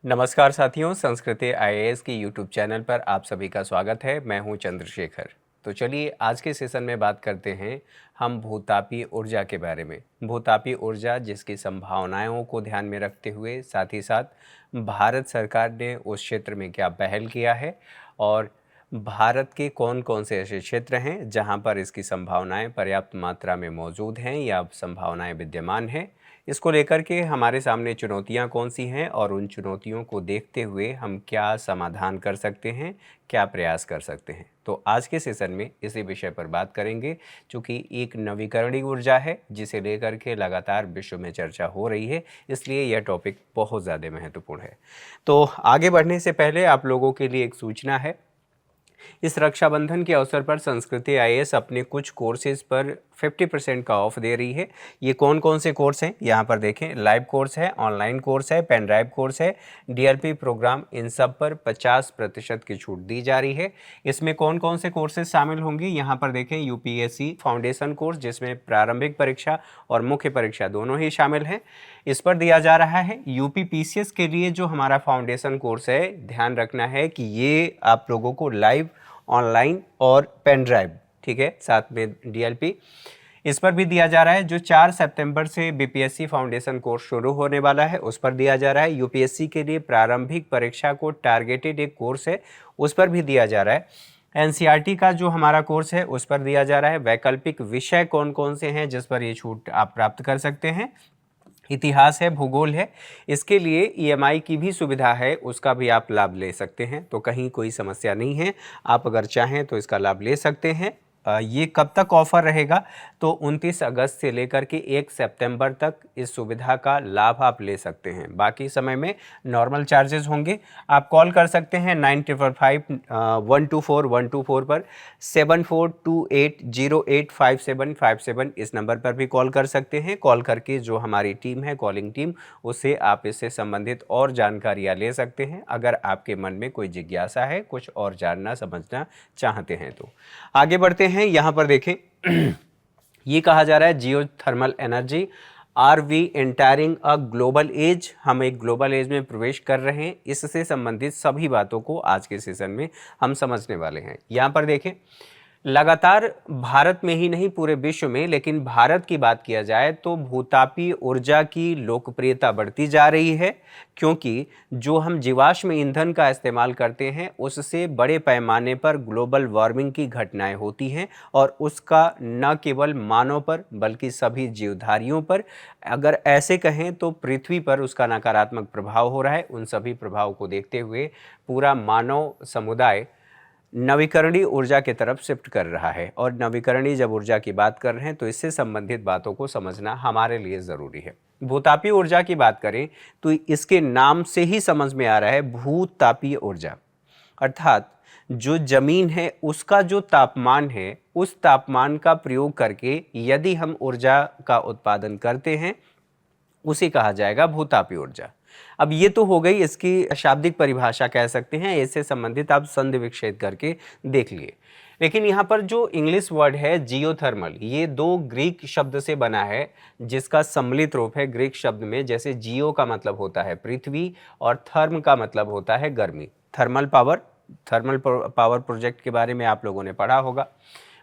नमस्कार साथियों, संस्कृति आईएएस की यूट्यूब चैनल पर आप सभी का स्वागत है। मैं हूं चंद्रशेखर। तो चलिए आज के सेशन में बात करते हैं हम भूतापीय ऊर्जा के बारे में। भूतापीय ऊर्जा जिसकी संभावनाओं को ध्यान में रखते हुए साथ ही साथ भारत सरकार ने उस क्षेत्र में क्या पहल किया है और भारत के कौन कौन से ऐसे क्षेत्र हैं जहां पर इसकी संभावनाएं पर्याप्त मात्रा में मौजूद हैं या संभावनाएं विद्यमान हैं। इसको लेकर के हमारे सामने चुनौतियां कौन सी हैं और उन चुनौतियों को देखते हुए हम क्या समाधान कर सकते हैं, क्या प्रयास कर सकते हैं। तो आज के सेशन में इसी विषय पर बात करेंगे, चूँकि एक नवीकरणीय ऊर्जा है जिसे लेकर के लगातार विश्व में चर्चा हो रही है, इसलिए यह टॉपिक बहुत ज़्यादा महत्वपूर्ण है। तो आगे बढ़ने से पहले आप लोगों के लिए एक सूचना है। इस रक्षाबंधन के अवसर पर संस्कृति आईएएस अपने कुछ कोर्सेज पर 50% का ऑफ दे रही है। ये कौन कौन से कोर्स हैं यहाँ पर देखें। लाइव कोर्स है, ऑनलाइन कोर्स है, पेन ड्राइव कोर्स है, डीएलपी प्रोग्राम, इन सब पर 50% की छूट दी जा रही है। इसमें कौन कौन से कोर्सेज शामिल होंगे यहाँ पर देखें। यूपीएससी फाउंडेशन कोर्स जिसमें प्रारंभिक परीक्षा और मुख्य परीक्षा दोनों ही शामिल हैं, इस पर दिया जा रहा है। यूपी पीसीएस के लिए जो हमारा फाउंडेशन कोर्स है, ध्यान रखना है कि ये आप लोगों को लाइव, ऑनलाइन और पेन ड्राइव, ठीक है, साथ में डीएलपी, इस पर भी दिया जा रहा है। जो 4 सितंबर से बीपीएससी फाउंडेशन कोर्स शुरू होने वाला है उस पर दिया जा रहा है। यूपीएससी के लिए प्रारंभिक परीक्षा को टारगेटेड एक कोर्स है, उस पर भी दिया जा रहा है। एनसीईआरटी का जो हमारा कोर्स है उस पर दिया जा रहा है। वैकल्पिक विषय कौन कौन से हैं जिस पर ये छूट आप प्राप्त कर सकते हैं। इतिहास है, भूगोल है, इसके लिए ईएमआई की भी सुविधा है, उसका भी आप लाभ ले सकते हैं। तो कहीं कोई समस्या नहीं है, आप अगर चाहें तो इसका लाभ ले सकते हैं। ये कब तक ऑफर रहेगा तो 29 अगस्त से लेकर के 1 सितंबर तक इस सुविधा का लाभ आप ले सकते हैं। बाकी समय में नॉर्मल चार्जेस होंगे। आप कॉल कर सकते हैं 955124 पर, 7428085757 इस नंबर पर भी कॉल कर सकते हैं। कॉल करके जो हमारी टीम है, कॉलिंग टीम, उससे आप इससे संबंधित और जानकारियाँ ले सकते हैं अगर आपके मन में कोई जिज्ञासा है, कुछ और जानना समझना चाहते हैं। तो आगे बढ़ते हैं। यहाँ पर देखें ये कहा जा रहा है geothermal energy, are we entering a global age, हम एक ग्लोबल एज में प्रवेश कर रहे हैं। इससे संबंधित सभी बातों को आज के सेशन में हम समझने वाले हैं। यहाँ पर देखें लगातार भारत में ही नहीं पूरे विश्व में, लेकिन भारत की बात किया जाए तो भूतापीय ऊर्जा की लोकप्रियता बढ़ती जा रही है, क्योंकि जो हम जीवाश्म ईंधन का इस्तेमाल करते हैं उससे बड़े पैमाने पर ग्लोबल वार्मिंग की घटनाएं होती हैं और उसका न केवल मानव पर बल्कि सभी जीवधारियों पर, अगर ऐसे कहें तो पृथ्वी पर उसका नकारात्मक प्रभाव हो रहा है। उन सभी प्रभाव को देखते हुए पूरा मानव समुदाय नवीकरणीय ऊर्जा की तरफ शिफ्ट कर रहा है। और नवीकरणीय जब ऊर्जा की बात कर रहे हैं तो इससे संबंधित बातों को समझना हमारे लिए ज़रूरी है। भूतापीय ऊर्जा की बात करें तो इसके नाम से ही समझ में आ रहा है भूतापीय ऊर्जा, अर्थात जो जमीन है उसका जो तापमान है उस तापमान का प्रयोग करके यदि हम ऊर्जा का उत्पादन करते हैं उसे कहा जाएगा भूतापीय ऊर्जा। अब ये तो हो गई इसकी शाब्दिक परिभाषा, कह सकते हैं, इससे संबंधित आप संधि विच्छेद करके देख लिए। लेकिन यहाँ पर जो इंग्लिश वर्ड है जियोथर्मल, ये 2 ग्रीक शब्द से बना है जिसका सम्मिलित रूप है ग्रीक शब्द में। जैसे जियो का मतलब होता है पृथ्वी और थर्म का मतलब होता है गर्मी। थर्मल पावर प्रोजेक्ट के बारे में आप लोगों ने पढ़ा होगा।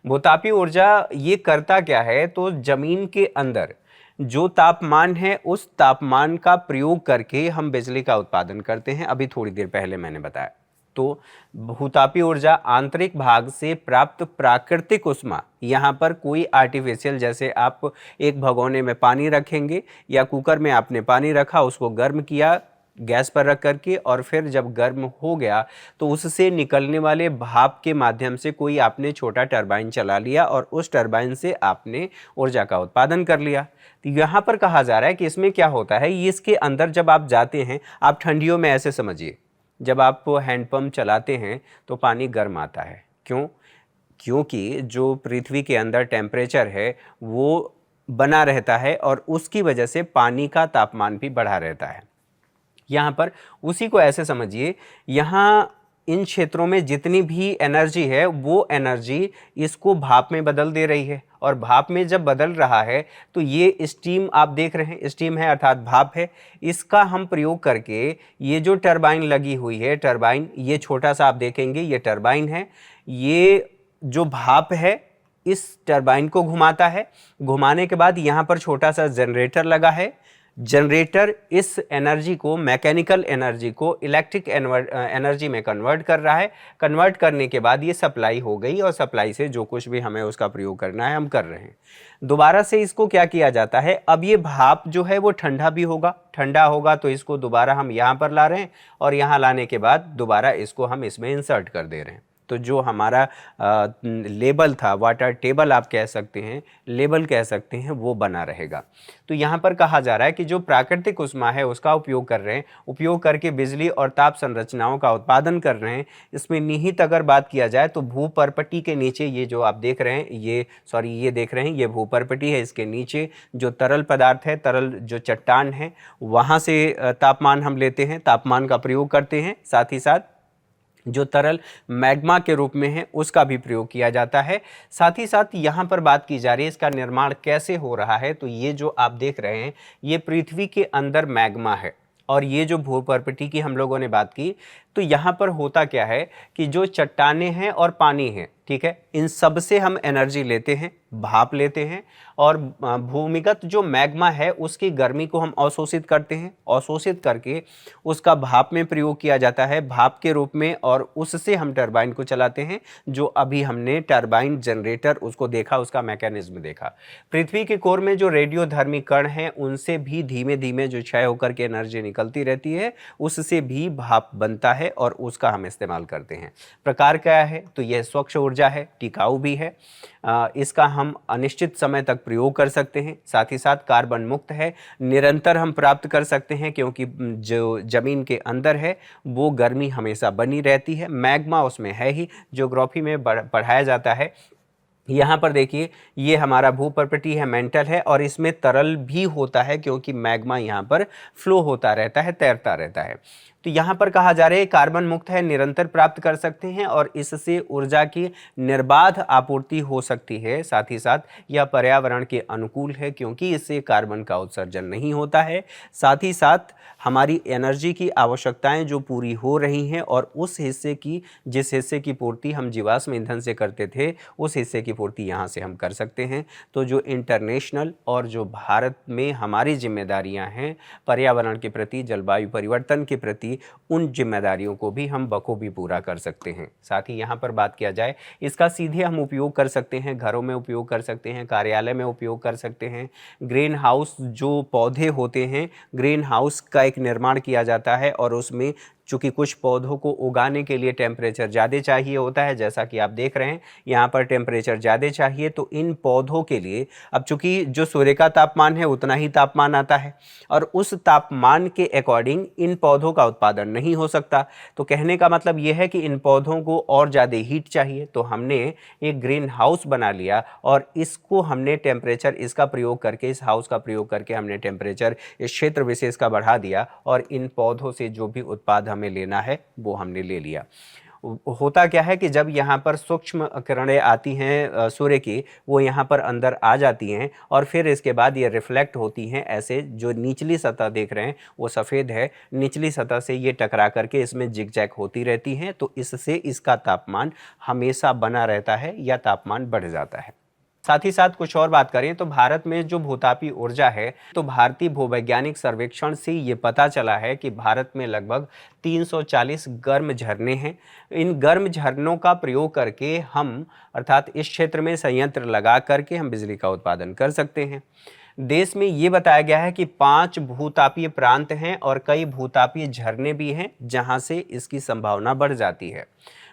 भूतापीय ऊर्जा ये करता क्या है, तो जमीन के अंदर जो तापमान है उस तापमान का प्रयोग करके हम बिजली का उत्पादन करते हैं। अभी थोड़ी देर पहले मैंने बताया। तो भूतापीय ऊर्जा आंतरिक भाग से प्राप्त प्राकृतिक ऊष्मा, यहाँ पर कोई आर्टिफिशियल, जैसे आप एक भगोने में पानी रखेंगे या कुकर में आपने पानी रखा, उसको गर्म किया गैस पर रख करके, और फिर जब गर्म हो गया तो उससे निकलने वाले भाप के माध्यम से कोई आपने छोटा टरबाइन चला लिया और उस टरबाइन से आपने ऊर्जा का उत्पादन कर लिया। तो यहाँ पर कहा जा रहा है कि इसमें क्या होता है, ये इसके अंदर जब आप जाते हैं, आप ठंडियों में ऐसे समझिए, जब आप हैंडपम्प चलाते हैं तो पानी गर्म आता है। क्यों? क्योंकि जो पृथ्वी के अंदर टेम्परेचर है वो बना रहता है और उसकी वजह से पानी का तापमान भी बढ़ा रहता है। यहाँ पर उसी को ऐसे समझिए, यहाँ इन क्षेत्रों में जितनी भी एनर्जी है वो एनर्जी इसको भाप में बदल दे रही है, और भाप में जब बदल रहा है तो ये स्टीम आप देख रहे हैं, स्टीम है अर्थात भाप है। इसका हम प्रयोग करके ये जो टरबाइन लगी हुई है, टरबाइन ये छोटा सा आप देखेंगे ये टरबाइन है, ये जो भाप है इस टरबाइन को घुमाता है। घुमाने के बाद यहाँ पर छोटा सा जनरेटर लगा है। जनरेटर इस एनर्जी को, मैकेनिकल एनर्जी को इलेक्ट्रिक एनर्जी में कन्वर्ट कर रहा है। कन्वर्ट करने के बाद ये सप्लाई हो गई, और सप्लाई से जो कुछ भी हमें उसका प्रयोग करना है हम कर रहे हैं। दोबारा से इसको क्या किया जाता है, अब ये भाप जो है वो ठंडा भी होगा, ठंडा होगा तो इसको दोबारा हम यहाँ पर ला रहे हैं, और यहाँ लाने के बाद दोबारा इसको हम इसमें इंसर्ट कर दे रहे हैं। तो जो हमारा लेबल था, वाटर टेबल आप कह सकते हैं, लेबल कह सकते हैं, वो बना रहेगा। तो यहाँ पर कहा जा रहा है कि जो प्राकृतिक ऊष्मा है उसका उपयोग कर रहे हैं, उपयोग करके बिजली और ताप संरचनाओं का उत्पादन कर रहे हैं। इसमें निहित अगर बात किया जाए तो भूपर्पटी के नीचे ये जो आप देख रहे हैं, ये देख रहे हैं, ये भूपर्पटी है। इसके नीचे जो तरल पदार्थ है, तरल जो चट्टान है, वहाँ से तापमान हम लेते हैं, तापमान का प्रयोग करते हैं। साथ ही साथ जो तरल मैग्मा के रूप में है उसका भी प्रयोग किया जाता है। साथ ही साथ यहाँ पर बात की जा रही है इसका निर्माण कैसे हो रहा है। तो ये जो आप देख रहे हैं ये पृथ्वी के अंदर मैग्मा है, और ये जो भूपर्पटी की हम लोगों ने बात की, तो यहाँ पर होता क्या है कि जो चट्टानें हैं और पानी है, ठीक है, इन सब से हम एनर्जी लेते हैं, भाप लेते हैं, और भूमिगत जो मैग्मा है उसकी गर्मी को हम अवशोषित करते हैं। अवशोषित करके उसका भाप में प्रयोग किया जाता है, भाप के रूप में, और उससे हम टरबाइन को चलाते हैं। जो अभी हमने टरबाइन जनरेटर उसको देखा, उसका मैकेनिज्म देखा। पृथ्वी के कोर में जो रेडियोधर्मी कण हैं उनसे भी धीमे धीमे जो क्षय होकर के एनर्जी निकलती रहती है, उससे भी भाप बनता है और उसका हम इस्तेमाल करते हैं। प्रकार क्या है, तो यह स्वच्छ ऊर्जा है, टिकाऊ भी है, इसका हम अनिश्चित समय तक प्रयोग कर सकते हैं। साथ ही साथ कार्बन मुक्त है, निरंतर हम प्राप्त कर सकते हैं, क्योंकि जो ज़मीन के अंदर है वो गर्मी हमेशा बनी रहती है। मैग्मा उसमें है ही, ज्योग्राफी में पढ़ाया जाता है। यहाँ पर देखिए ये हमारा भूपर्पटी है, मेंटल है, और इसमें तरल भी होता है क्योंकि मैग्मा यहाँ पर फ्लो होता रहता है, तैरता रहता है। तो यहाँ पर कहा जा रहा है कार्बन मुक्त है, निरंतर प्राप्त कर सकते हैं, और इससे ऊर्जा की निर्बाध आपूर्ति हो सकती है। साथ ही साथ यह पर्यावरण के अनुकूल है क्योंकि इससे कार्बन का उत्सर्जन नहीं होता है। साथ ही साथ हमारी एनर्जी की आवश्यकताएं जो पूरी हो रही हैं, और उस हिस्से की, जिस हिस्से की पूर्ति हम जीवाश्म ईंधन से करते थे, उस हिस्से की पूर्ति यहाँ से हम कर सकते हैं। तो जो इंटरनेशनल और जो भारत में हमारी जिम्मेदारियाँ हैं पर्यावरण के प्रति, जलवायु परिवर्तन के प्रति, उन जिम्मेदारियों को भी हम बखूबी पूरा कर सकते हैं। साथ ही यहाँ पर बात किया जाए, इसका सीधे हम उपयोग कर सकते हैं, घरों में उपयोग कर सकते हैं, कार्यालय में उपयोग कर सकते हैं। ग्रीन हाउस जो पौधे होते हैं, ग्रीन हाउस का एक निर्माण किया जाता है, और उसमें चूँकि कुछ पौधों को उगाने के लिए टेम्परेचर ज़्यादा चाहिए होता है, जैसा कि आप देख रहे हैं यहाँ पर टेम्परेचर ज़्यादा चाहिए, तो इन पौधों के लिए अब चूँकि जो सूर्य का तापमान है उतना ही तापमान आता है, और उस तापमान के अकॉर्डिंग इन पौधों का उत्पादन नहीं हो सकता। तो कहने का मतलब ये है कि इन पौधों को और ज़्यादा हीट चाहिए, तो हमने एक ग्रीन हाउस बना लिया, और इसको हमने टेम्परेचर, इसका प्रयोग करके, इस हाउस का प्रयोग करके हमने टेम्परेचर इस क्षेत्र विशेष का बढ़ा दिया, और इन पौधों से जो भी उत्पाद हमें लेना है वो हमने ले लिया। होता क्या है कि जब यहाँ पर सूक्ष्म किरणें आती हैं सूर्य की, वो यहाँ पर अंदर आ जाती हैं, और फिर इसके बाद ये रिफ्लेक्ट होती हैं। ऐसे जो निचली सतह देख रहे हैं वो सफ़ेद है, निचली सतह से ये टकरा करके इसमें जिगजैग होती रहती हैं, तो इससे इसका तापमान हमेशा बना रहता है या तापमान बढ़ जाता है। साथ ही साथ कुछ और बात करें तो भारत में जो भूतापी ऊर्जा है, तो भारतीय भूवैज्ञानिक सर्वेक्षण से ये पता चला है कि भारत में लगभग 340 गर्म झरने हैं। इन गर्म झरनों का प्रयोग करके हम, अर्थात इस क्षेत्र में संयंत्र लगा करके हम बिजली का उत्पादन कर सकते हैं। देश में ये बताया गया है कि 5 भूतापीय प्रांत हैं और कई भूतापीय झरने भी हैं जहां से इसकी संभावना बढ़ जाती है।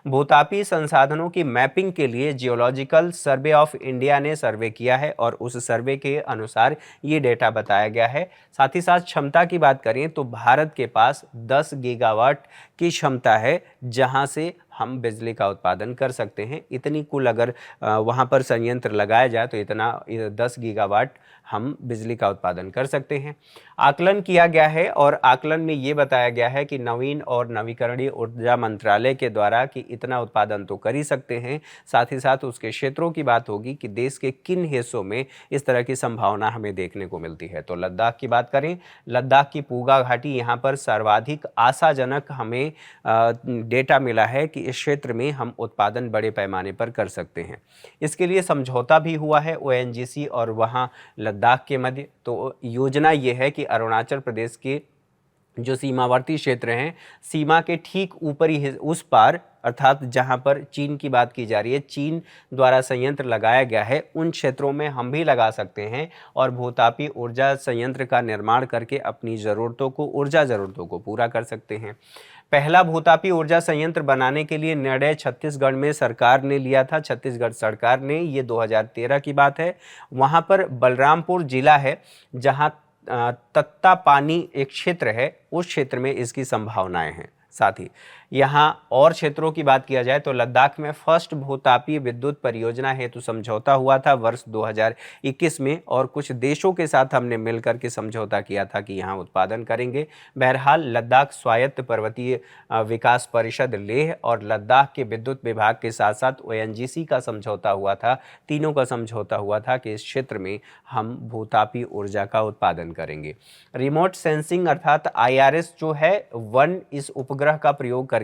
भूतापीय संसाधनों की मैपिंग के लिए जियोलॉजिकल सर्वे ऑफ इंडिया ने सर्वे किया है, और उस सर्वे के अनुसार ये डेटा बताया गया है। साथ ही साथ क्षमता की बात करें तो भारत के पास 10 गीगावाट की क्षमता है, जहां से हम बिजली का उत्पादन कर सकते हैं। इतनी कुल अगर वहाँ पर संयंत्र लगाया जाए तो इतना 10 गीगावाट हम बिजली का उत्पादन कर सकते हैं। आकलन किया गया है और आकलन में ये बताया गया है कि नवीन और नवीकरणीय ऊर्जा मंत्रालय के द्वारा कि इतना उत्पादन तो कर ही सकते हैं, साथ ही साथ उसके क्षेत्रों की बात होगी कि देश के किन हिस्सों में इस तरह की संभावना हमें देखने को मिलती है। तो लद्दाख की बात करें, लद्दाख की पूगा घाटी यहाँ पर सर्वाधिक आशाजनक हमें डेटा मिला है कि इस क्षेत्र में हम उत्पादन बड़े पैमाने पर कर सकते हैं। इसके लिए समझौता भी हुआ है ओएनजीसी और वहाँ लद्दाख के मध्य। तो योजना ये है कि अरुणाचल प्रदेश के जो सीमावर्ती क्षेत्र हैं, सीमा के ठीक ऊपरी उस पार अर्थात जहां पर चीन की बात की जा रही है, चीन द्वारा संयंत्र लगाया गया है, उन क्षेत्रों में हम भी लगा सकते हैं और भूतापी ऊर्जा संयंत्र का निर्माण करके अपनी ऊर्जा ज़रूरतों को पूरा कर सकते हैं। पहला भूतापी ऊर्जा संयंत्र बनाने के लिए निर्णय छत्तीसगढ़ में सरकार ने लिया था। छत्तीसगढ़ सरकार ने, ये 2013 की बात है। वहां पर बलरामपुर जिला है जहां तत्ता पानी एक क्षेत्र है, उस क्षेत्र में इसकी संभावनाएं हैं। साथ ही यहाँ और क्षेत्रों की बात किया जाए तो लद्दाख में फर्स्ट भूतापीय विद्युत परियोजना हेतु समझौता हुआ था वर्ष 2021 में और कुछ देशों के साथ हमने मिलकर के समझौता किया था कि यहाँ उत्पादन करेंगे। बहरहाल लद्दाख स्वायत्त पर्वतीय विकास परिषद लेह और लद्दाख के विद्युत विभाग के साथ साथ ओएनजीसी का समझौता हुआ था। तीनों का समझौता हुआ था कि इस क्षेत्र में हम भूतापी ऊर्जा का उत्पादन करेंगे। रिमोट सेंसिंग अर्थात IRS जो है, वन इस उपग्रह का प्रयोग करके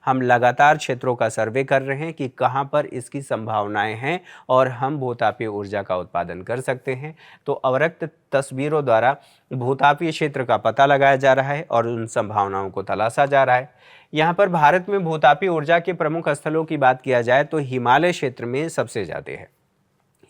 हम लगातार क्षेत्रों का सर्वे कर रहे हैं कि कहां पर इसकी संभावनाएं हैं और हम भूतापीय ऊर्जा का उत्पादन कर सकते हैं। तो अवरक्त तस्वीरों द्वारा भूतापीय क्षेत्र का पता लगाया जा रहा है और उन संभावनाओं को तलाशा जा रहा है। यहाँ पर भारत में भूतापीय ऊर्जा के प्रमुख स्थलों की बात किया जाए तो हिमालय क्षेत्र में सबसे ज़्यादा है।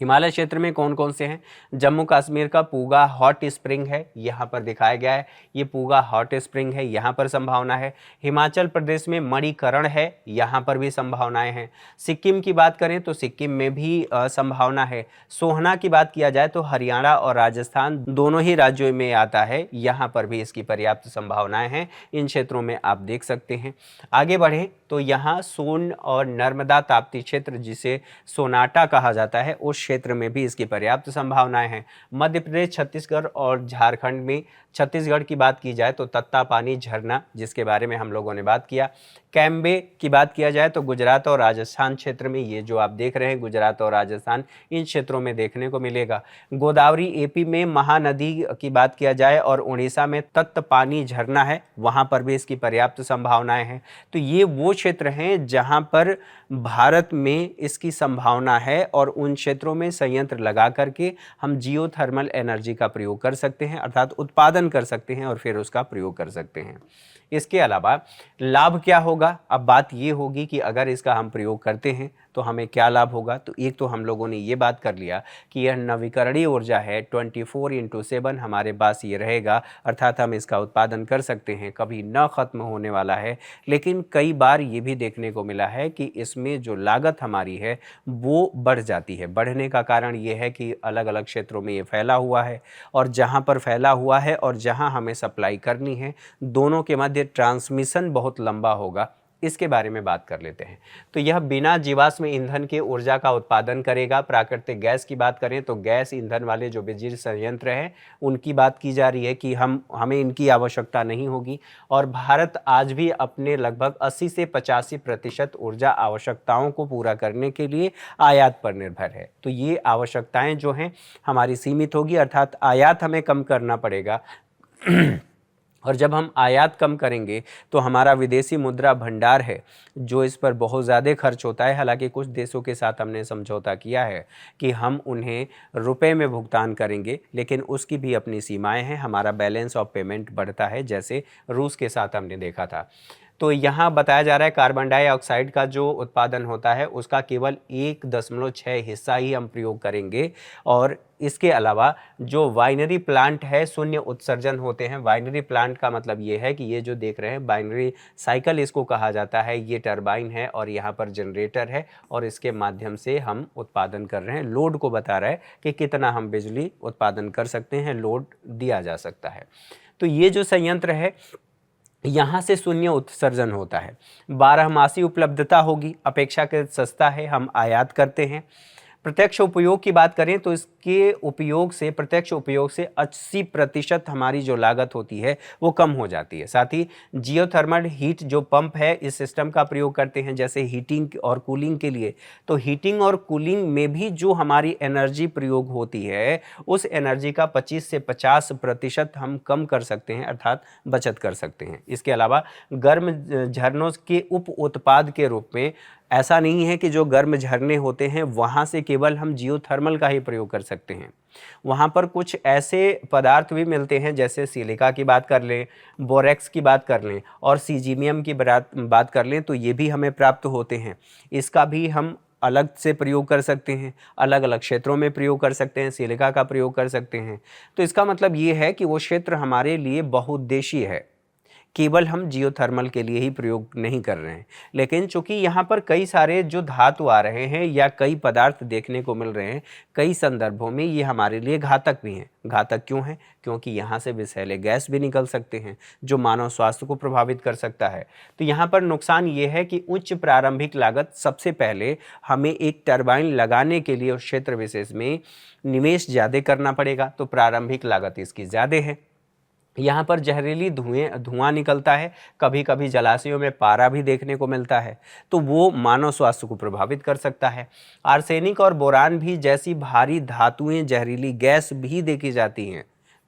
हिमालय क्षेत्र में कौन कौन से हैं? जम्मू कश्मीर का पूगा हॉट स्प्रिंग है, यहाँ पर दिखाया गया है, ये पूगा हॉट स्प्रिंग है, यहाँ पर संभावना है। हिमाचल प्रदेश में मणिकरण है, यहाँ पर भी संभावनाएं हैं। सिक्किम की बात करें तो सिक्किम में भी संभावना है। सोहना की बात किया जाए तो हरियाणा और राजस्थान दोनों ही राज्यों में आता है, यहाँ पर भी इसकी पर्याप्त संभावनाएं हैं। इन क्षेत्रों में आप देख सकते हैं। आगे बढ़ें तो यहाँ सोन और नर्मदा ताप्ती क्षेत्र, जिसे सोनाटा कहा जाता है, उस क्षेत्र में भी इसकी पर्याप्त संभावनाएं हैं। मध्य प्रदेश, छत्तीसगढ़ और झारखंड में, छत्तीसगढ़ की बात की जाए तो तत्ता पानी झरना, जिसके बारे में हम लोगों ने बात किया। कैम्बे की बात किया जाए तो गुजरात और राजस्थान क्षेत्र में, ये जो आप देख रहे हैं गुजरात और राजस्थान, इन क्षेत्रों में देखने को मिलेगा। गोदावरी एपी में महानदी की बात किया जाए और उड़ीसा में तत्त पानी झरना है, वहां पर भी इसकी पर्याप्त संभावनाएं हैं। तो ये वो क्षेत्र हैं जहां पर भारत में इसकी संभावना है और उन क्षेत्रों में संयंत्र लगा करके हम जियोथर्मल एनर्जी का प्रयोग कर सकते हैं, अर्थात उत्पादन कर सकते हैं और फिर उसका प्रयोग कर सकते हैं। इसके अलावा लाभ क्या होगा? अब बात ये होगी कि अगर इसका हम प्रयोग करते हैं तो हमें क्या लाभ होगा। तो एक तो हम लोगों ने ये बात कर लिया कि यह नवीकरणीय ऊर्जा है, 24/7 हमारे पास ये रहेगा, अर्थात हम इसका उत्पादन कर सकते हैं, कभी न ख़त्म होने वाला है। लेकिन कई बार ये भी देखने को मिला है कि इसमें जो लागत हमारी है वो बढ़ जाती है। बढ़ने का कारण ये है कि अलग अलग क्षेत्रों में ये फैला हुआ है और जहाँ पर फैला हुआ है और जहाँ हमें सप्लाई करनी है, दोनों के मध्य ट्रांसमिशन बहुत लंबा होगा। इसके बारे में बात कर लेते हैं। तो यह बिना जीवाश्म ईंधन के ऊर्जा का उत्पादन करेगा। प्राकृतिक गैस की बात करें तो गैस ईंधन वाले जो बिजली संयंत्र हैं उनकी बात की जा रही है कि हमें इनकी आवश्यकता नहीं होगी और भारत आज भी अपने लगभग 80 से 85% ऊर्जा आवश्यकताओं को पूरा करने के लिए आयात पर निर्भर है। तो ये आवश्यकताएं जो हैं हमारी सीमित होगी, अर्थात आयात हमें कम करना पड़ेगा। और जब हम आयात कम करेंगे तो हमारा विदेशी मुद्रा भंडार है जो इस पर बहुत ज़्यादा खर्च होता है। हालांकि कुछ देशों के साथ हमने समझौता किया है कि हम उन्हें रुपए में भुगतान करेंगे, लेकिन उसकी भी अपनी सीमाएं हैं। हमारा बैलेंस ऑफ पेमेंट बढ़ता है, जैसे रूस के साथ हमने देखा था। तो यहाँ बताया जा रहा है कार्बन डाइऑक्साइड का जो उत्पादन होता है उसका केवल 1.6 हिस्सा ही हम प्रयोग करेंगे और इसके अलावा जो वाइनरी प्लांट है शून्य उत्सर्जन होते हैं। वाइनरी प्लांट का मतलब ये है कि ये जो देख रहे हैं बाइनरी साइकिल इसको कहा जाता है। ये टरबाइन है और यहाँ पर जनरेटर है और इसके माध्यम से हम उत्पादन कर रहे हैं। लोड को बता रहा है कि कितना हम बिजली उत्पादन कर सकते हैं, लोड दिया जा सकता है। तो ये जो संयंत्र है यहाँ से शून्य उत्सर्जन होता है। 12 मासी उपलब्धता होगी, अपेक्षाकृत सस्ता है, हम आयात करते हैं। प्रत्यक्ष उपयोग की बात करें तो इसके उपयोग से, प्रत्यक्ष उपयोग से 80% हमारी जो लागत होती है वो कम हो जाती है। साथ ही जियोथर्मल हीट जो पंप है इस सिस्टम का प्रयोग करते हैं, जैसे हीटिंग और कूलिंग के लिए। तो हीटिंग और कूलिंग में भी जो हमारी एनर्जी प्रयोग होती है उस एनर्जी का 25 से 50% हम कम कर सकते हैं, अर्थात बचत कर सकते हैं। इसके अलावा गर्म झरनों के उप उत्पाद के रूप में, ऐसा नहीं है कि जो गर्म झरने होते हैं वहाँ से केवल हम जियोथर्मल का ही प्रयोग कर सकते हैं। वहाँ पर कुछ ऐसे पदार्थ भी मिलते हैं, जैसे सिलिका की बात कर लें, बोरेक्स की बात कर लें और सीजीमियम की बात कर लें, तो ये भी हमें प्राप्त होते हैं। इसका भी हम अलग से प्रयोग कर सकते हैं, अलग अलग क्षेत्रों में प्रयोग कर सकते हैं, सिलिका का प्रयोग कर सकते हैं। तो इसका मतलब ये है कि वो क्षेत्र हमारे लिए बहुउद्देशीय है, केवल हम जियोथर्मल के लिए ही प्रयोग नहीं कर रहे हैं। लेकिन चूंकि यहाँ पर कई सारे जो धातु आ रहे हैं या कई पदार्थ देखने को मिल रहे हैं, कई संदर्भों में ये हमारे लिए घातक भी हैं। घातक क्यों हैं? क्योंकि यहाँ से विषैले गैस भी निकल सकते हैं जो मानव स्वास्थ्य को प्रभावित कर सकता है। तो यहाँ पर नुकसान ये है कि उच्च प्रारंभिक लागत, सबसे पहले हमें एक टरबाइन लगाने के लिए उस क्षेत्र विशेष में निवेश ज़्यादा करना पड़ेगा, तो प्रारंभिक लागत इसकी ज़्यादा है। यहाँ पर जहरीली धुआं निकलता है, कभी कभी जलाशयों में पारा भी देखने को मिलता है, तो वो मानव स्वास्थ्य को प्रभावित कर सकता है। आर्सेनिक और बोरान भी जैसी भारी धातुएं, जहरीली गैस भी देखी जाती हैं,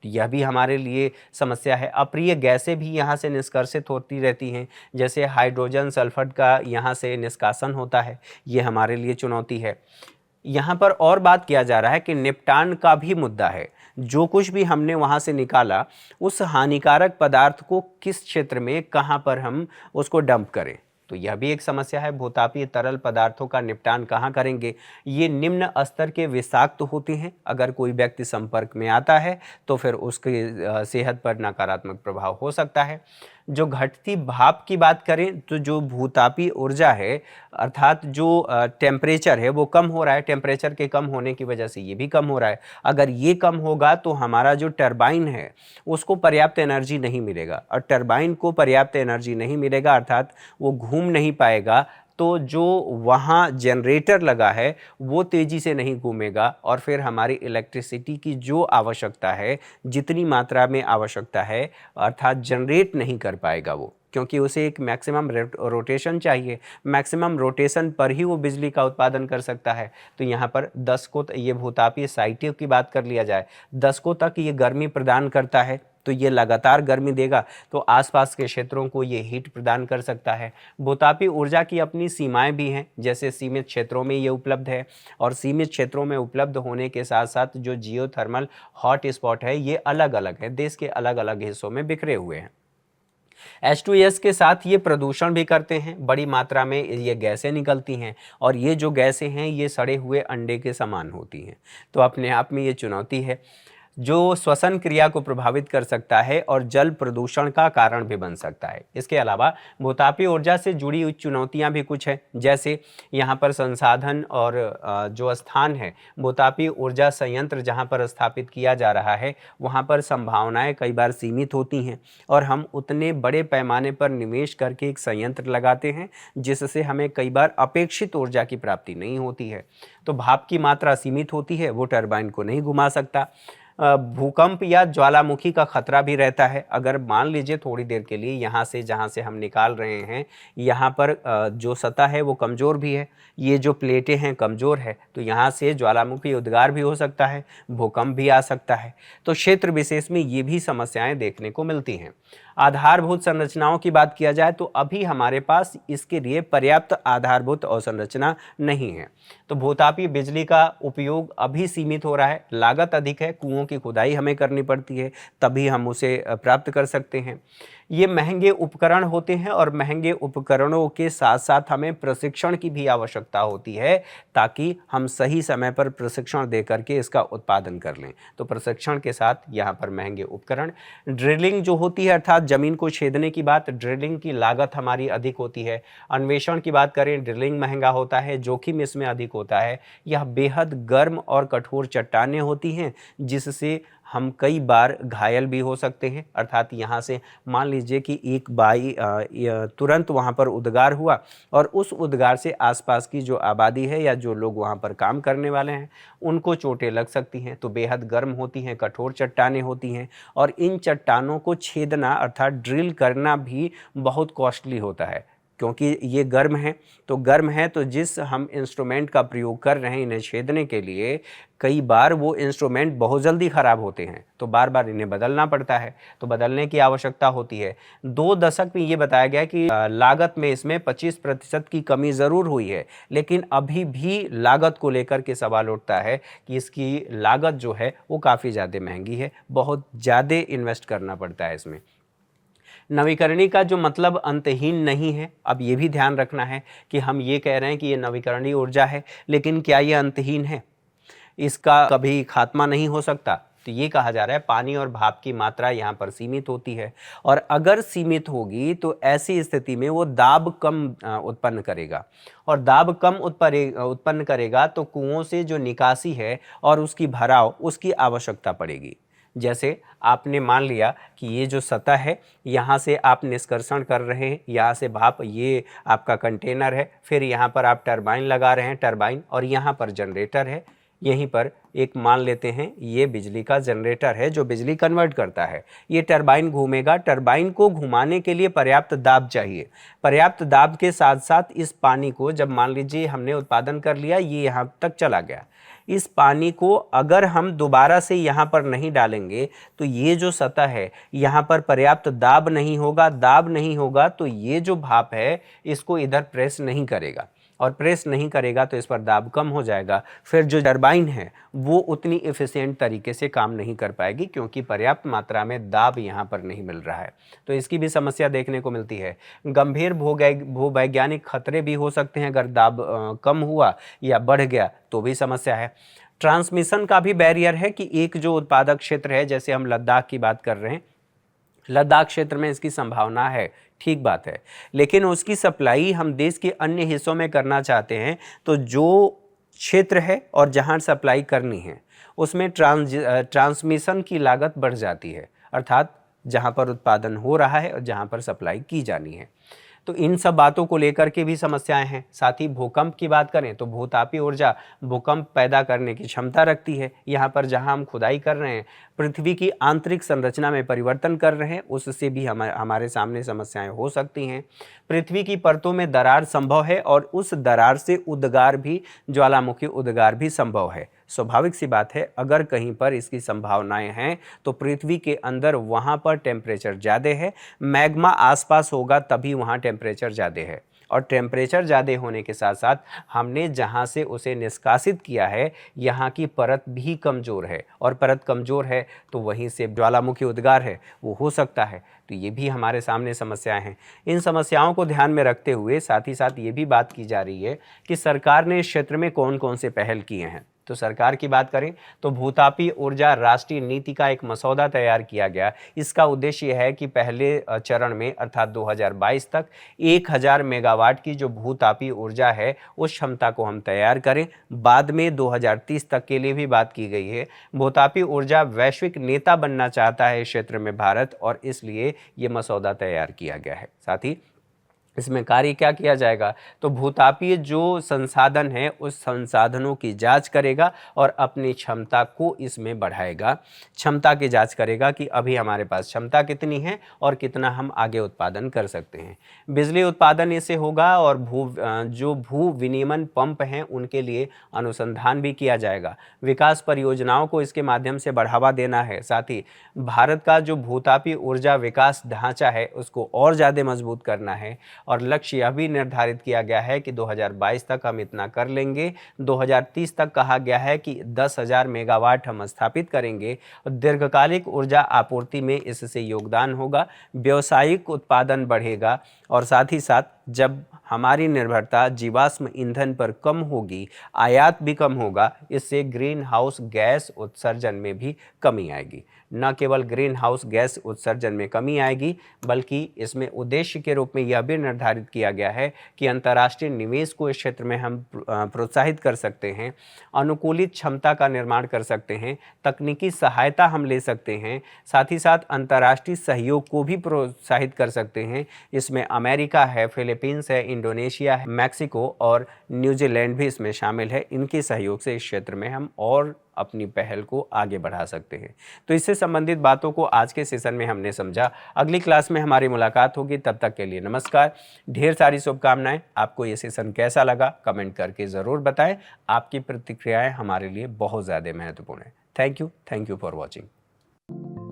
तो यह भी हमारे लिए समस्या है। अप्रिय गैसें भी यहाँ से निष्कर्षित होती रहती हैं, जैसे हाइड्रोजन सल्फर का यहाँ से निष्कासन होता है, ये हमारे लिए चुनौती है। यहाँ पर और बात किया जा रहा है कि निपटान का भी मुद्दा है। जो कुछ भी हमने वहाँ से निकाला, उस हानिकारक पदार्थ को किस क्षेत्र में, कहाँ पर हम उसको डंप करें, तो यह भी एक समस्या है। भूतापीय तरल पदार्थों का निपटान कहाँ करेंगे? ये निम्न स्तर के विषाक्त होते हैं, अगर कोई व्यक्ति संपर्क में आता है तो फिर उसकी सेहत पर नकारात्मक प्रभाव हो सकता है। जो घटती भाप की बात करें तो जो भूतापीय ऊर्जा है, अर्थात जो टेम्परेचर है वो कम हो रहा है, टेम्परेचर के कम होने की वजह से ये भी कम हो रहा है। अगर ये कम होगा तो हमारा जो टरबाइन है उसको पर्याप्त एनर्जी नहीं मिलेगा, और टरबाइन को पर्याप्त एनर्जी नहीं मिलेगा अर्थात वो घूम नहीं पाएगा, तो जो वहाँ जनरेटर लगा है वो तेज़ी से नहीं घूमेगा, और फिर हमारी इलेक्ट्रिसिटी की जो आवश्यकता है, जितनी मात्रा में आवश्यकता है, अर्थात जनरेट नहीं कर पाएगा वो, क्योंकि उसे एक मैक्सिमम रोटेशन चाहिए। मैक्सिमम रोटेशन पर ही वो बिजली का उत्पादन कर सकता है। तो यहाँ पर 10 को ये भूतापीय साइटों की बात कर लिया जाए, 10 को तक ये गर्मी प्रदान करता है, तो ये लगातार गर्मी देगा, तो आसपास के क्षेत्रों को ये हीट प्रदान कर सकता है। भूतापीय ऊर्जा की अपनी सीमाएं भी हैं, जैसे सीमित क्षेत्रों में ये उपलब्ध है, और सीमित क्षेत्रों में उपलब्ध होने के साथ साथ जो जियोथर्मल हॉट स्पॉट है ये अलग अलग है, देश के अलग अलग हिस्सों में बिखरे हुए हैं। H2S के साथ ये प्रदूषण भी करते हैं, बड़ी मात्रा में ये गैसें निकलती हैं, और ये जो गैसें हैं ये सड़े हुए अंडे के समान होती हैं। तो अपने आप में ये चुनौती है जो श्वसन क्रिया को प्रभावित कर सकता है और जल प्रदूषण का कारण भी बन सकता है। इसके अलावा भूतापीय ऊर्जा से जुड़ी हुई चुनौतियां भी कुछ हैं, जैसे यहाँ पर संसाधन और जो स्थान है, भूतापीय ऊर्जा संयंत्र जहाँ पर स्थापित किया जा रहा है वहाँ पर संभावनाएं कई बार सीमित होती हैं, और हम उतने बड़े पैमाने पर निवेश करके एक संयंत्र लगाते हैं जिससे हमें कई बार अपेक्षित ऊर्जा की प्राप्ति नहीं होती है। तो भाप की मात्रा सीमित होती है, वो टरबाइन को नहीं घुमा सकता। भूकंप या ज्वालामुखी का खतरा भी रहता है। अगर मान लीजिए थोड़ी देर के लिए यहाँ से, जहाँ से हम निकाल रहे हैं, यहाँ पर जो सतह है वो कमज़ोर भी है, ये जो प्लेटें हैं कमज़ोर है, तो यहाँ से ज्वालामुखी उद्गार भी हो सकता है, भूकंप भी आ सकता है। तो क्षेत्र विशेष में ये भी समस्याएं देखने को मिलती हैं। आधारभूत संरचनाओं की बात किया जाए तो अभी हमारे पास इसके लिए पर्याप्त आधारभूत अवसंरचना नहीं है। तो भूतापीय बिजली का उपयोग अभी सीमित हो रहा है, लागत अधिक है, कुओं की खुदाई हमें करनी पड़ती है, तभी हम उसे प्राप्त कर सकते हैं। ये महंगे उपकरण होते हैं, और महंगे उपकरणों के साथ साथ हमें प्रशिक्षण की भी आवश्यकता होती है, ताकि हम सही समय पर प्रशिक्षण दे करके इसका उत्पादन कर लें। तो प्रशिक्षण के साथ यहाँ पर महंगे उपकरण, ड्रिलिंग जो होती है, अर्थात ज़मीन को छेदने की बात, ड्रिलिंग की लागत हमारी अधिक होती है। अन्वेषण की बात करें, ड्रिलिंग महंगा होता है, जोखिम इसमें अधिक होता है। यह बेहद गर्म और कठोर चट्टानें होती हैं जिससे हम कई बार घायल भी हो सकते हैं। अर्थात यहाँ से मान लीजिए कि एक तुरंत वहाँ पर उद्गार हुआ और उस उद्गार से आसपास की जो आबादी है या जो लोग वहाँ पर काम करने वाले हैं उनको चोटें लग सकती हैं। तो बेहद गर्म होती हैं, कठोर चट्टानें होती हैं और इन चट्टानों को छेदना अर्थात ड्रिल करना भी बहुत कॉस्टली होता है, क्योंकि ये गर्म है तो जिस हम इंस्ट्रूमेंट का प्रयोग कर रहे हैं इन्हें छेदने के लिए, कई बार वो इंस्ट्रूमेंट बहुत जल्दी ख़राब होते हैं, तो बार बार इन्हें बदलना पड़ता है, तो बदलने की आवश्यकता होती है। 2 दशक में ये बताया गया कि लागत में इसमें 25% की कमी ज़रूर हुई है, लेकिन अभी भी लागत को लेकर के सवाल उठता है कि इसकी लागत जो है वो काफ़ी ज़्यादा महंगी है, बहुत ज़्यादा इन्वेस्ट करना पड़ता है इसमें। नवीकरणीय का जो मतलब अंतहीन नहीं है। अब ये भी ध्यान रखना है कि हम ये कह रहे हैं कि ये नवीकरणीय ऊर्जा है, लेकिन क्या ये अंतहीन है? इसका कभी खात्मा नहीं हो सकता। तो ये कहा जा रहा है पानी और भाप की मात्रा यहाँ पर सीमित होती है और अगर सीमित होगी तो ऐसी स्थिति में वो दाब कम उत्पन्न करेगा और दाब कम उत्पन्न करेगा तो कुओं से जो निकासी है और उसकी भराव उसकी आवश्यकता पड़ेगी। जैसे आपने मान लिया कि ये जो सतह है यहाँ से आप निष्कर्षण कर रहे हैं, यहाँ से भाप, ये आपका कंटेनर है, फिर यहाँ पर आप टरबाइन लगा रहे हैं, टरबाइन, और यहाँ पर जनरेटर है। यहीं पर एक मान लेते हैं ये बिजली का जनरेटर है जो बिजली कन्वर्ट करता है। ये टरबाइन घूमेगा, टरबाइन को घुमाने के लिए पर्याप्त दाब चाहिए। पर्याप्त दाब के साथ साथ इस पानी को जब मान लीजिए हमने उत्पादन कर लिया, ये यहाँ तक चला गया, इस पानी को अगर हम दोबारा से यहाँ पर नहीं डालेंगे तो ये जो सतह है यहाँ पर पर्याप्त दाब नहीं होगा तो ये जो भाप है इसको इधर प्रेस नहीं करेगा और प्रेस नहीं करेगा तो इस पर दाब कम हो जाएगा। फिर जो टरबाइन है वो उतनी एफिशिएंट तरीके से काम नहीं कर पाएगी क्योंकि पर्याप्त मात्रा में दाब यहाँ पर नहीं मिल रहा है। तो इसकी भी समस्या देखने को मिलती है। गंभीर भूवैज्ञानिक खतरे भी हो सकते हैं, अगर दाब कम हुआ या बढ़ गया तो भी समस्या है। ट्रांसमिशन का भी बैरियर है कि एक जो उत्पादक क्षेत्र है, जैसे हम लद्दाख की बात कर रहे हैं, लद्दाख क्षेत्र में इसकी संभावना है, ठीक बात है, लेकिन उसकी सप्लाई हम देश के अन्य हिस्सों में करना चाहते हैं तो जो क्षेत्र है और जहां सप्लाई करनी है उसमें ट्रांसमिशन की लागत बढ़ जाती है, अर्थात जहां पर उत्पादन हो रहा है और जहां पर सप्लाई की जानी है। तो इन सब बातों को लेकर के भी समस्याएं हैं। साथ ही भूकंप की बात करें तो भूतापी ऊर्जा भूकंप पैदा करने की क्षमता रखती है। यहाँ पर जहाँ हम खुदाई कर रहे हैं, पृथ्वी की आंतरिक संरचना में परिवर्तन कर रहे हैं, उससे भी हमारे सामने समस्याएं हो सकती हैं। पृथ्वी की परतों में दरार संभव है और उस दरार से उद्गार भी, ज्वालामुखी उद्गार भी संभव है। स्वाभाविक सी बात है, अगर कहीं पर इसकी संभावनाएं हैं तो पृथ्वी के अंदर वहाँ पर टेम्परेचर ज़्यादा है, मैग्मा आसपास होगा तभी वहाँ टेम्परेचर ज़्यादा है, और टेम्परेचर ज़्यादा होने के साथ साथ हमने जहाँ से उसे निष्कासित किया है यहाँ की परत भी कमज़ोर है, और परत कमज़ोर है तो वहीं से ज्वालामुखी उद्गार है वो हो सकता है। तो ये भी हमारे सामने समस्याएं हैं। इन समस्याओं को ध्यान में रखते हुए साथ ही साथ ये भी बात की जा रही है कि सरकार ने इस क्षेत्र में कौन कौन से पहल किए हैं। तो सरकार की बात करें तो भूतापी ऊर्जा राष्ट्रीय नीति का एक मसौदा तैयार किया गया। इसका उद्देश्य यह है कि पहले चरण में अर्थात 2022 तक 1000 मेगावाट की जो भूतापी ऊर्जा है उस क्षमता को हम तैयार करें। बाद में 2030 तक के लिए भी बात की गई है। भूतापी ऊर्जा वैश्विक नेता बनना चाहता है इस क्षेत्र में भारत, और इसलिए ये मसौदा तैयार किया गया है। साथ ही इसमें कार्य क्या किया जाएगा तो भूतापीय जो संसाधन है उस संसाधनों की जांच करेगा और अपनी क्षमता को इसमें बढ़ाएगा। क्षमता की जांच करेगा कि अभी हमारे पास क्षमता कितनी है और कितना हम आगे उत्पादन कर सकते हैं। बिजली उत्पादन इससे होगा और जो भू विनियमन पंप हैं उनके लिए अनुसंधान भी किया जाएगा। विकास परियोजनाओं को इसके माध्यम से बढ़ावा देना है। साथ ही भारत का जो भूतापी ऊर्जा विकास ढांचा है उसको और ज़्यादा मजबूत करना है, और लक्ष्य यह भी निर्धारित किया गया है कि 2022 तक हम इतना कर लेंगे। 2030 तक कहा गया है कि 10,000 मेगावाट हम स्थापित करेंगे। दीर्घकालिक ऊर्जा आपूर्ति में इससे योगदान होगा, व्यावसायिक उत्पादन बढ़ेगा और साथ ही साथ जब हमारी निर्भरता जीवाश्म ईंधन पर कम होगी, आयात भी कम होगा, इससे ग्रीन हाउस गैस उत्सर्जन में भी कमी आएगी। न केवल ग्रीन हाउस गैस उत्सर्जन में कमी आएगी, बल्कि इसमें उद्देश्य के रूप में यह भी निर्धारित किया गया है कि अंतर्राष्ट्रीय निवेश को इस क्षेत्र में हम प्रोत्साहित कर सकते हैं, अनुकूलित क्षमता का निर्माण कर सकते हैं, तकनीकी सहायता हम ले सकते हैं, साथ ही साथ अंतर्राष्ट्रीय सहयोग को भी प्रोत्साहित कर सकते हैं। इसमें अमेरिका है, फिलीपींस है, इंडोनेशिया है, मैक्सिको और न्यूजीलैंड भी इसमें शामिल है। इनके सहयोग से इस क्षेत्र में हम और अपनी पहल को आगे बढ़ा सकते हैं। तो इससे संबंधित बातों को आज के सेशन में हमने समझा। अगली क्लास में हमारी मुलाकात होगी, तब तक के लिए नमस्कार, ढेर सारी शुभकामनाएं। आपको ये सेशन कैसा लगा कमेंट करके ज़रूर बताएं। आपकी प्रतिक्रियाएं हमारे लिए बहुत ज़्यादा महत्वपूर्ण है। Thank you for watching.